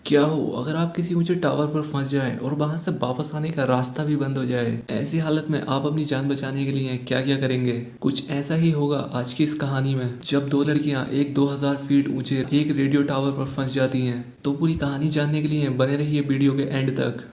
क्या हो अगर आप किसी ऊंचे टावर पर फंस जाएं और वहां से वापस आने का रास्ता भी बंद हो जाए। ऐसी हालत में आप अपनी जान बचाने के लिए क्या क्या करेंगे? कुछ ऐसा ही होगा आज की इस कहानी में, जब दो लड़कियां एक 2000 फीट ऊंचे एक रेडियो टावर पर फंस जाती हैं। तो पूरी कहानी जानने के लिए बने रहिए वीडियो के एंड तक।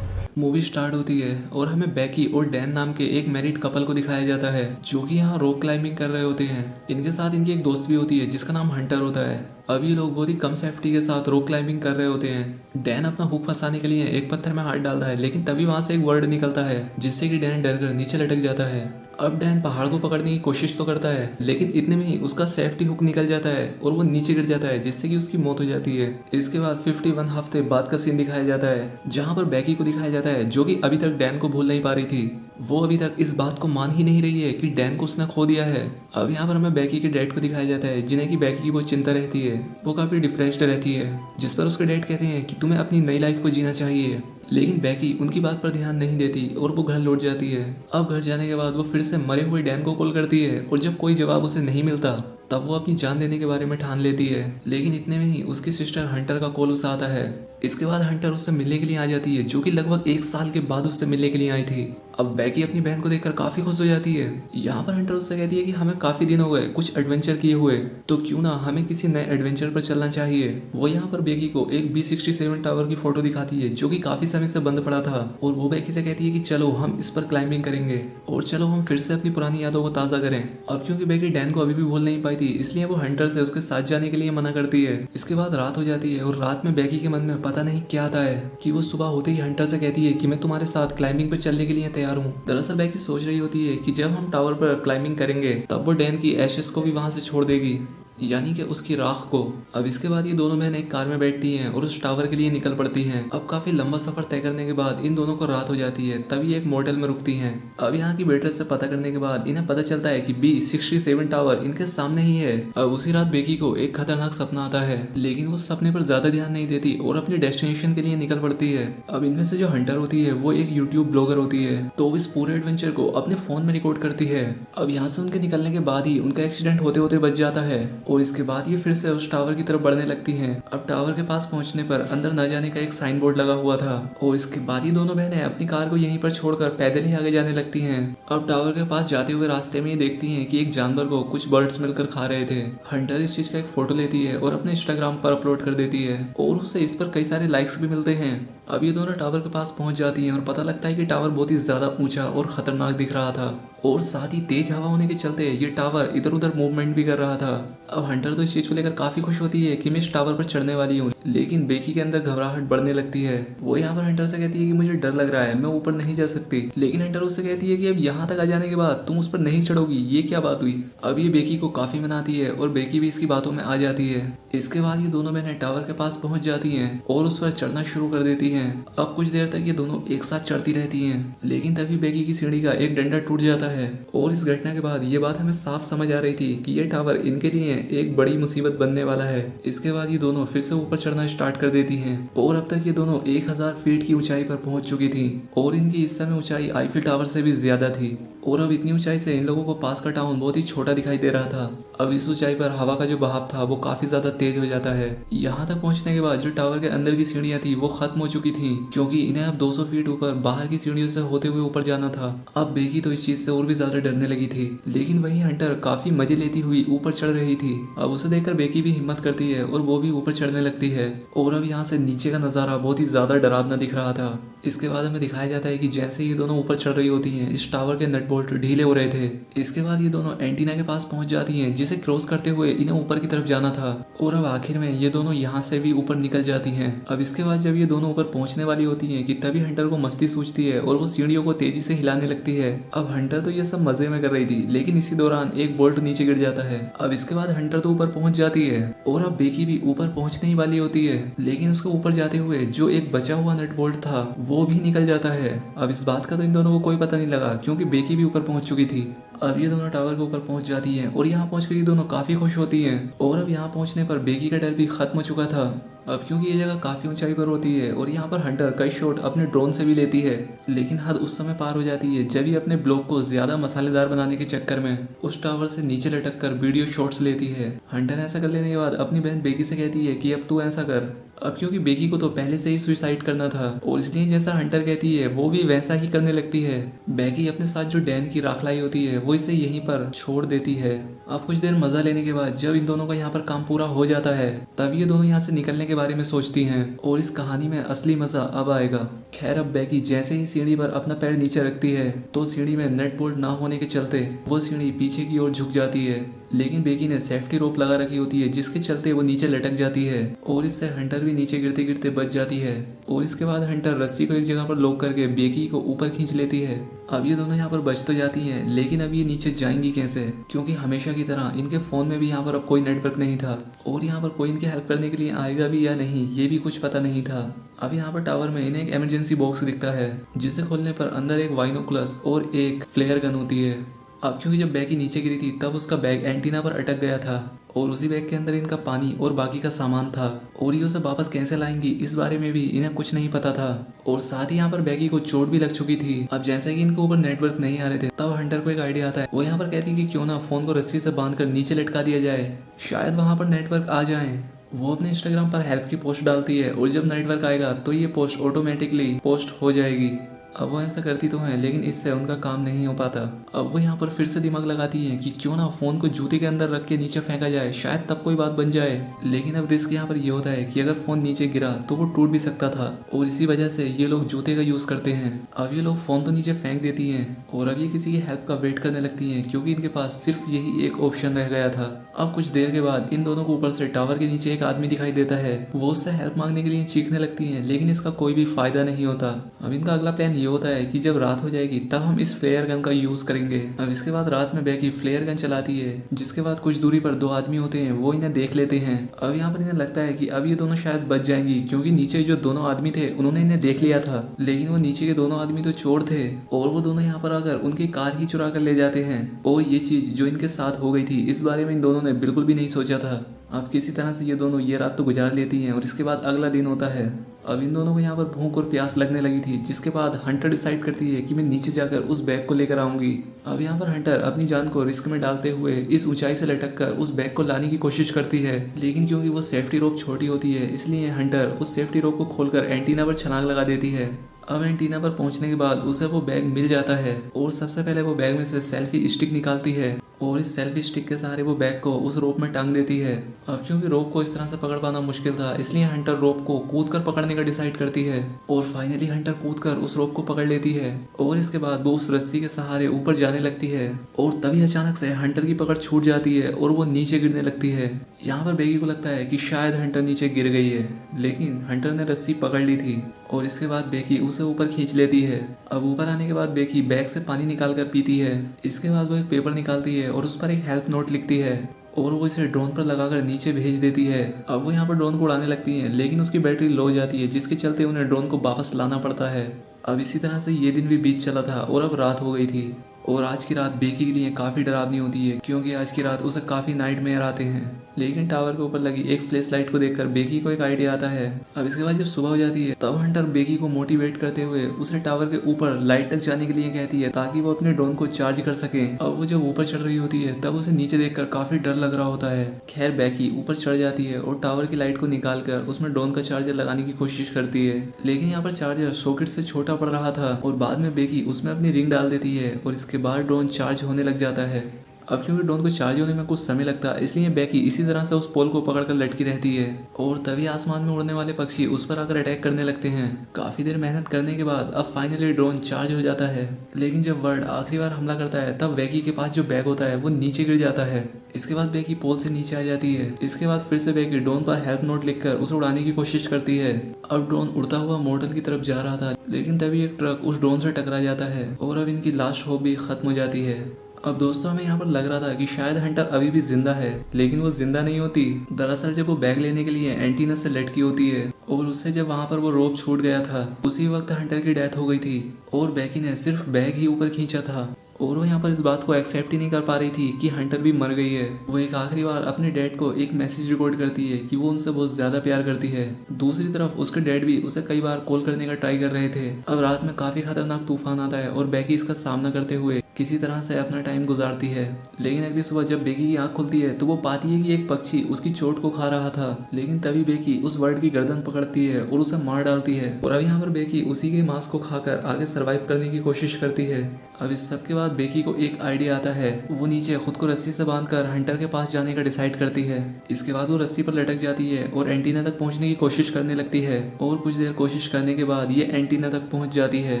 मूवी स्टार्ट होती है और हमें बैकी और डैन नाम के एक मैरिड कपल को दिखाया जाता है, जो कि यहाँ रॉक क्लाइंबिंग कर रहे होते हैं। इनके साथ इनकी एक दोस्त भी होती है जिसका नाम हंटर होता है। अब ये लोग बहुत ही कम सेफ्टी के साथ रॉक क्लाइंबिंग कर रहे होते हैं। डैन अपना हुक फंसाने के लिए एक पत्थर में हाथ डालता है, लेकिन तभी वहां से एक वर्ड निकलता है जिससे कि डैन डर कर नीचे लटक जाता है। अब डैन पहाड़ को पकड़ने की कोशिश तो करता है, लेकिन इतने में ही उसका सेफ्टी हुक निकल जाता है और वो नीचे गिर जाता है, जिससे कि उसकी मौत हो जाती है। इसके बाद 51 हफ्ते बाद का सीन दिखाया जाता है, जहां पर बैकी को दिखाया जाता है, जो कि अभी तक डैन को भूल नहीं पा रही थी। वो अभी तक इस बात को मान ही नहीं रही है कि डैन को उसने खो दिया है। अब यहाँ पर हमें बैकी के डैड को दिखाया जाता है, जिन्हें की बैकी की बहुत चिंता रहती है। वो काफी डिप्रेस्ड रहती है, जिस पर उसके डैड कहते हैं कि तुम्हें अपनी नई लाइफ को जीना चाहिए। लेकिन बैकी उनकी बात पर ध्यान नहीं देती और वो घर लौट जाती है। अब घर जाने के बाद वो फिर से मरे हुए डैन को कॉल करती है, और जब कोई जवाब उसे नहीं मिलता तब वो अपनी जान देने के बारे में ठान लेती है। लेकिन इतने में ही उसकी सिस्टर हंटर का कॉल उसे आता है। इसके बाद हंटर उससे मिलने के लिए आ जाती है, जो कि लगभग 1 साल के बाद उससे मिलने के लिए आई थी। अब बैकी अपनी बहन को देखकर काफी खुश हो जाती है। यहाँ पर हंटर उससे कहती है कि हमें काफी दिन हो गए कुछ एडवेंचर किए हुए, तो क्यों ना हमें किसी नए एडवेंचर पर चलना चाहिए। वो यहाँ पर बैकी को एक B-67 टावर की फोटो दिखाती है, जो कि काफी समय से बंद पड़ा था, और वो बैकी से कहती है कि चलो हम इस पर क्लाइंबिंग करेंगे और चलो हम फिर से अपनी पुरानी यादों को ताज़ा करें। अब क्योंकि बैकी डैन को अभी भी भूल नहीं पाई थी, इसलिए वो हंटर से उसके साथ जाने के लिए मना करती है। इसके बाद रात हो जाती है और रात में बैकी के मन में पता नहीं क्या आता है कि वो सुबह होते ही हंटर से कहती है कि मैं तुम्हारे साथ क्लाइंबिंग पर चलने के लिए तैयार हूँ। दरअसल बैकी सोच रही होती है कि जब हम टावर पर क्लाइंबिंग करेंगे तब वो डैन की एशेस को भी वहां से छोड़ देगी, यानी कि उसकी राख को। अब इसके बाद ये दोनों बहन एक कार में बैठती हैं और उस टावर के लिए निकल पड़ती हैं। अब काफी लंबा सफर तय करने के बाद इन दोनों को रात हो जाती है, तभी एक मोटेल में रुकती हैं। अब यहाँ की वेटर से पता करने के बाद इन्हें पता चलता है कि B-67 टावर इनके सामने ही है। अब उसी रात बेकी को एक खतरनाक सपना आता है, लेकिन वो सपने पर ज्यादा ध्यान नहीं देती और अपनी डेस्टिनेशन के लिए निकल पड़ती है। अब इनमें से जो हंटर होती है वो एक यूट्यूब ब्लॉगर होती है, तो वो इस पूरे एडवेंचर को अपने फोन में रिकॉर्ड करती है। अब यहाँ से उनके निकलने के बाद ही उनका एक्सीडेंट होते होते बच जाता है, और इसके बाद ये फिर से उस टावर की तरफ बढ़ने लगती हैं। अब टावर के पास पहुंचने पर अंदर न जाने का एक साइन बोर्ड लगा हुआ था, और इसके बाद ये दोनों बहनें अपनी कार को यहीं पर छोड़कर पैदल ही आगे जाने लगती हैं। अब टावर के पास जाते हुए रास्ते में ये देखती हैं कि एक जानवर को कुछ बर्ड्स मिलकर खा रहे थे। हंटर इस चीज का एक फोटो लेती है और अपने इंस्टाग्राम पर अपलोड कर देती है, और उसे इस पर कई सारे लाइक्स भी मिलते हैं। अब ये दोनों टावर के पास पहुंच जाती हैं और पता लगता है कि टावर बहुत ही ज्यादा ऊंचा और खतरनाक दिख रहा था, और साथ ही तेज हवा होने के चलते ये टावर इधर उधर मूवमेंट भी कर रहा था। अब हंटर तो इस चीज को लेकर काफी खुश होती है कि मैं इस टावर पर चढ़ने वाली हूँ, लेकिन बेकी के अंदर घबराहट बढ़ने लगती है। वो यहाँ पर हंटर से कहती है कि मुझे डर लग रहा है, मैं ऊपर नहीं जा सकती। लेकिन हंटर उससे कहती है कि अब यहाँ तक आ जाने के बाद तुम उस पर नहीं चढ़ोगी, ये क्या बात हुई। अब ये बेकी को काफी मनाती है और बेकी भी इसकी बातों में आ जाती है। इसके बाद ये दोनों बहनें टावर के पास पहुंच जाती हैं और उस पर चढ़ना शुरू कर देती हैं। अब कुछ देर तक ये दोनों एक साथ चढ़ती रहती हैं, लेकिन तभी बेकी की सीढ़ी का एक डंडा टूट जाता है, और इस घटना के बाद ये बात हमें साफ समझ आ रही थी कि ये टावर इनके लिए एक बड़ी मुसीबत बनने वाला है। इसके बाद ये दोनों फिर से ऊपर चढ़ना स्टार्ट कर देती हैं, और अब तक ये दोनों 1000 फीट की ऊंचाई पर पहुंच चुकी थी, और इनकी इस समय ऊंचाई आईफिल टावर से भी ज्यादा थी। और अब इतनी ऊंचाई से इन लोगों को पास का टाउन बहुत ही छोटा दिखाई दे रहा था। अब इस ऊंचाई पर हवा का जो बहाव था वो काफी ज्यादा तेज हो जाता है। यहाँ तक पहुंचने के बाद जो टावर के अंदर की सीढ़ियां थी वो खत्म हो चुकी थी, क्योंकि इन्हें अब 200 फीट ऊपर बाहर की सीढ़ियों से होते हुए ऊपर जाना था। अब बेकी तो इस चीज से और भी ज्यादा डरने लगी थी, लेकिन वही हंटर काफी मजे लेती हुई ऊपर चढ़ रही थी। अब उसे देखकर बेकी भी हिम्मत करती है और वो भी ऊपर चढ़ने लगती है, और अब यहाँ से नीचे का नजारा बहुत ही ज्यादा डरावना दिख रहा था। इसके बाद हमें दिखाया जाता है कि जैसे ये दोनों ऊपर चढ़ रही होती हैं, इस टावर के नट बोल्ट ढीले हो रहे थे। इसके बाद ये दोनों एंटीना के पास पहुंच जाती हैं, जिसे क्रॉस करते हुए इन्हें ऊपर की तरफ जाना था, और अब आखिर में ये दोनों यहाँ से भी ऊपर निकल जाती हैं। अब इसके बाद जब ये दोनों ऊपर पहुंचने वाली होती हैं कि तभी हंटर को मस्ती सूझती है और वो सीढ़ियों को तेजी से हिलाने लगती है। अब हंटर तो ये सब मजे में कर रही थी, लेकिन इसी दौरान एक बोल्ट नीचे गिर जाता है। अब इसके बाद हंटर तो ऊपर पहुंच जाती है, और अब बेकी भी ऊपर पहुंचने ही वाली होती है, लेकिन उसको ऊपर जाते हुए जो एक बचा हुआ नट बोल्ट था वो भी निकल जाता है। अब इस बात का तो इन दोनों को कोई पता नहीं लगा, क्योंकि बेकी भी ऊपर पहुंच चुकी थी। अब ये दोनों टावर के ऊपर पहुंच जाती हैं और यहाँ पहुंचकर ये दोनों काफी खुश होती हैं। और अब यहाँ पहुंचने पर बेकी का डर भी खत्म हो चुका था। अब क्योंकि ये जगह काफी ऊंचाई पर होती है और यहाँ पर हंटर कई शॉट अपने ड्रोन से भी लेती है, लेकिन हद उस समय पार हो जाती है जब ये अपने ब्लॉक को ज्यादा मसालेदार बनाने के चक्कर में उस टावर से नीचे लटक कर वीडियो शॉट्स लेती है। हंटर ऐसा कर लेने के बाद अपनी बहन बेकी से कहती है कि अब तू ऐसा कर। अब क्योंकि बेकी को तो पहले से ही सुसाइड करना था और इसलिए जैसा हंटर कहती है वो भी वैसा ही करने लगती है। बेकी अपने साथ जो डैन की राख लाई होती है वो इसे यहीं पर छोड़ देती है। अब कुछ देर मजा लेने के बाद जब इन दोनों का यहाँ पर काम पूरा हो जाता है तब ये दोनों यहाँ से निकलने के बारे में सोचती हैं और इस कहानी में असली मजा अब आएगा। खैर अब बेकी जैसे ही सीढ़ी पर अपना पैर नीचे रखती है तो सीढ़ी में नट बोल्ट ना होने के चलते वो सीढ़ी पीछे की ओर झुक जाती है, लेकिन बेकी ने सेफ्टी रोप लगा रखी होती है जिसके चलते वो नीचे लटक जाती है और इससे हंटर भी नीचे गिरते गिरते बच जाती है। और इसके बाद हंटर रस्सी को एक जगह पर लॉक करके बेकी को ऊपर खींच लेती है। अब ये दोनों यहाँ पर बच तो जाती हैं, लेकिन अब ये नीचे जाएंगी कैसे, क्योंकि हमेशा की तरह इनके फोन में भी यहाँ पर अब कोई नेटवर्क नहीं था और यहाँ पर कोई इनकी हेल्प करने के लिए आएगा भी या नहीं ये भी कुछ पता नहीं था। अब यहाँ पर टावर में इन्हें एक इमरजेंसी बॉक्स दिखता है जिसे खोलने पर अंदर एक बाइनोकुलस और एक फ्लेयर गन होती है। अब क्योंकि जब बैगी नीचे गिरी थी तब उसका बैग एंटीना पर अटक गया था और उसी बैग के अंदर इनका पानी और बाकी का सामान था और ये उसे वापस कैसे लाएंगी इस बारे में भी इन्हें कुछ नहीं पता था। और साथ ही यहाँ पर बैगी को चोट भी लग चुकी थी। अब जैसे कि इनके ऊपर नेटवर्क नहीं आ रहे थे तब हंटर को एक आइडिया आता है। वो यहाँ पर कहती है कि क्यों ना फोन को रस्सी से बांधकर नीचे लटका दिया जाए, शायद वहाँ पर नेटवर्क आ जाए। वो अपने इंस्टाग्राम पर हेल्प की पोस्ट डालती है और जब नेटवर्क आएगा तो ये पोस्ट ऑटोमेटिकली पोस्ट हो जाएगी। अब वो ऐसा करती तो है लेकिन इससे उनका काम नहीं हो पाता। अब वो यहाँ पर फिर से दिमाग लगाती है कि क्यों ना फोन को जूते के अंदर रख के नीचे फेंका जाए, शायद तब कोई बात बन जाए। लेकिन अब रिस्क यहाँ पर ये होता है कि अगर फोन नीचे गिरा तो वो टूट भी सकता था और इसी वजह से ये लोग जूते का यूज करते हैं। अब ये लोग फोन तो नीचे फेंक देती है और अब ये किसी की हेल्प का वेट करने लगती है क्योंकि इनके पास सिर्फ यही एक ऑप्शन रह गया था। अब कुछ देर के बाद इन दोनों को ऊपर से टावर के नीचे एक आदमी दिखाई देता है। वो उससे हेल्प मांगने के लिए चीखने लगती है लेकिन इसका कोई भी फायदा नहीं होता। अब इनका अगला प्लान ये होता है कि जब रात हो जाएगी तब हम इस फ्लेयर गन का यूज करेंगे। अब इसके बाद रात में बेकी फ्लेयर गन चलाती है जिसके बाद कुछ दूरी पर दो आदमी होते हैं वो इन्हें देख लेते हैं। अब यहाँ पर इन्हें लगता है कि अब ये दोनों शायद बच जाएंगी क्योंकि नीचे जो दोनों आदमी थे उन्होंने इन्हें देख लिया था, लेकिन वो नीचे के दोनों आदमी तो चोर थे और वो दोनों यहाँ पर आकर उनकी कार ही चुरा कर ले जाते हैं। और ये चीज जो इनके साथ हो गई थी इस बारे में इन दोनों ने बिल्कुल भी नहीं सोचा था। अब किसी तरह से ये दोनों ये रात तो गुजार लेती हैं और इसके बाद अगला दिन होता है। अब इन दोनों को यहाँ पर भूख और प्यास लगने लगी थी जिसके बाद हंटर डिसाइड करती है कि मैं नीचे जाकर उस बैग को लेकर आऊंगी। अब यहाँ पर हंटर अपनी जान को रिस्क में डालते हुए इस ऊंचाई से लटक कर उस बैग को लाने की कोशिश करती है, लेकिन क्योंकि वो सेफ्टी रोप छोटी होती है इसलिए हंटर उस सेफ्टी रोप को खोलकर एंटीना पर छलांग लगा देती है। अब एंटीना पर पहुंचने के बाद उसे वो बैग मिल जाता है और सबसे पहले वो बैग में से सेल्फी स्टिक निकालती है और इस सेल्फी स्टिक के सहारे वो बैग को उस रोप में टांग देती है। अब क्योंकि रोप को इस तरह से पकड़ पाना मुश्किल था इसलिए हंटर रोप को कूदकर पकड़ने का डिसाइड करती है और फाइनली हंटर कूदकर उस रोप को पकड़ लेती है और इसके बाद वो उस रस्सी के सहारे ऊपर जाने लगती है और तभी अचानक से हंटर की पकड़ छूट जाती है और वो नीचे गिरने लगती है। यहाँ पर बेगी को लगता है कि शायद हंटर नीचे गिर गई है, लेकिन हंटर ने रस्सी पकड़ ली थी और इसके बाद बेकी उसे ऊपर खींच लेती है। अब ऊपर आने के बाद बेकी बैग से पानी निकाल कर पीती है। इसके बाद वो एक पेपर निकालती है और उस पर एक हेल्प नोट लिखती है और वो इसे ड्रोन पर लगाकर नीचे भेज देती है। अब वो यहाँ पर ड्रोन को उड़ाने लगती है लेकिन उसकी बैटरी लो हो जाती है जिसके चलते उन्हें ड्रोन को वापस लाना पड़ता है। अब इसी तरह से ये दिन भी बीत चला था और अब रात हो गई थी और आज की रात बेकी के लिए काफ़ी डरावनी होती है क्योंकि आज की रात उसे काफ़ी नाइटमेयर आते हैं। लेकिन टावर के ऊपर लगी एक फ्लैश लाइट को देखकर बेकी को एक आइडिया आता है। अब इसके बाद जब सुबह हो जाती है तब हंटर बेकी को मोटिवेट करते हुए उसे टावर के ऊपर लाइट तक जाने के लिए कहती है ताकि वो अपने ड्रोन को चार्ज कर सके। अब वो जब ऊपर चढ़ रही होती है तब उसे नीचे देखकर काफी डर लग रहा होता है। खैर बेकी ऊपर चढ़ जाती है और टावर की लाइट को निकाल कर उसमें ड्रोन का चार्जर लगाने की कोशिश करती है, लेकिन यहाँ पर चार्जर सॉकेट से छोटा पड़ रहा था और बाद में बेकी उसमें अपनी रिंग डाल देती है और इसके बाद ड्रोन चार्ज होने लग जाता है। अब क्योंकि ड्रोन को चार्ज होने में कुछ समय लगता है इसलिए बेकी इसी तरह से उस पोल को पकड़कर लटकी रहती है और तभी आसमान में उड़ने वाले पक्षी उस पर आकर अटैक करने लगते हैं। काफी देर मेहनत करने के बाद अब फाइनली ड्रोन चार्ज हो जाता है, लेकिन जब वर्ड आखिरी बार हमला करता है तब बेकी के पास जो बैग होता है वो नीचे गिर जाता है। इसके बाद बेकी पोल से नीचे आ जाती है। इसके बाद फिर से बेकी ड्रोन पर हेल्प नोट लिखकर उसे उड़ाने की कोशिश करती है। अब ड्रोन उड़ता हुआ मॉडल की तरफ जा रहा था, लेकिन तभी एक ट्रक उस ड्रोन से टकरा जाता है और अब इनकी लास्ट होप भी खत्म हो जाती है। अब दोस्तों हमें यहाँ पर लग रहा था कि शायद हंटर अभी भी जिंदा है, लेकिन वो जिंदा नहीं होती। दरअसल जब वो बैग लेने के लिए एंटीना से लटकी होती है और उससे जब वहाँ पर वो रोप छूट गया था उसी वक्त हंटर की डेथ हो गई थी और बेकी ने सिर्फ बैग ही ऊपर खींचा था और वो यहाँ पर इस बात को एक्सेप्ट ही नहीं कर पा रही थी कि हंटर भी मर गई है। वो एक आखिरी बार अपने डैड को एक मैसेज रिकॉर्ड करती है कि वो उनसे बहुत ज्यादा प्यार करती है। दूसरी तरफ उसके डैड भी उसे कई बार कॉल करने का ट्राई कर रहे थे। अब रात में काफी खतरनाक तूफान आता है और बेकी इसका सामना करते हुए किसी तरह से अपना टाइम गुजारती है। लेकिन अगली सुबह जब बेकी की आंख खुलती है तो वो पाती है कि एक पक्षी उसकी चोट को खा रहा था। लेकिन तभी बेकी उस बर्ड की गर्दन पकड़ती है और उसे मार डालती है। और अब यहाँ पर बेकी उसी के मांस को खाकर आगे सरवाइव करने की कोशिश करती है। अब इस सब के बाद बेकी को एक आइडिया आता है। वो नीचे खुद को रस्सी से बांधकर हंटर के पास जाने का डिसाइड करती है। इसके बाद वो रस्सी पर लटक जाती है और एंटीना तक पहुंचने की कोशिश करने लगती है। और कुछ देर कोशिश करने के बाद ये एंटीना तक पहुंच जाती है।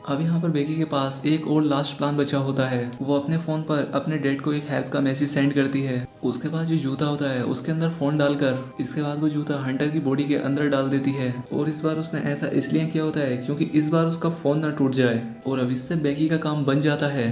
अब यहाँ पर बेकी के पास एक और लास्ट प्लान बचा होता है। वो अपने फोन पर अपने डैड को एक हेल्प का मैसेज सेंड करती है। उसके पास जो जूता होता है उसके अंदर फोन डालकर इसके बाद वो जूता हंटर की बॉडी के अंदर डाल देती है। और इस बार उसने ऐसा इसलिए किया होता है क्योंकि इस बार उसका फोन ना टूट जाए। और अब इससे बेकी का काम बन जाता है।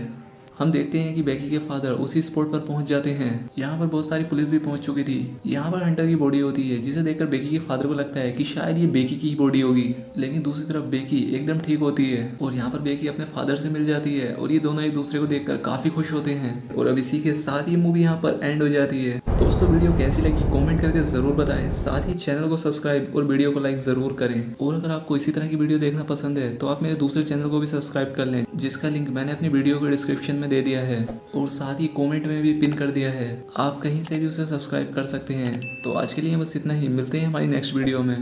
हम देखते हैं कि बेकी के फादर उसी स्पॉट पर पहुंच जाते हैं। यहाँ पर बहुत सारी पुलिस भी पहुंच चुकी थी। यहाँ पर हंटर की बॉडी होती है जिसे देखकर बेकी के फादर को लगता है कि शायद ये बेकी की ही बॉडी होगी। लेकिन दूसरी तरफ बेकी एकदम ठीक होती है और यहाँ पर बेकी अपने फादर से मिल जाती है और ये दोनों एक दूसरे को देखकर काफी खुश होते हैं। और अब इसी के साथ ये मूवी यहाँ पर एंड हो जाती है। दोस्तों वीडियो कैसी लगी कमेंट करके जरूर बताएं। साथ ही चैनल को सब्सक्राइब और वीडियो को लाइक जरूर करें। और अगर आपको इसी तरह की वीडियो देखना पसंद है तो आप मेरे दूसरे चैनल को भी सब्सक्राइब कर लें, जिसका लिंक मैंने अपनी वीडियो के डिस्क्रिप्शन में दे दिया है और साथ ही कमेंट में भी पिन कर दिया है। आप कहीं से भी उसे सब्सक्राइब कर सकते हैं। तो आज के लिए बस इतना ही, मिलते हैं हमारी नेक्स्ट वीडियो में।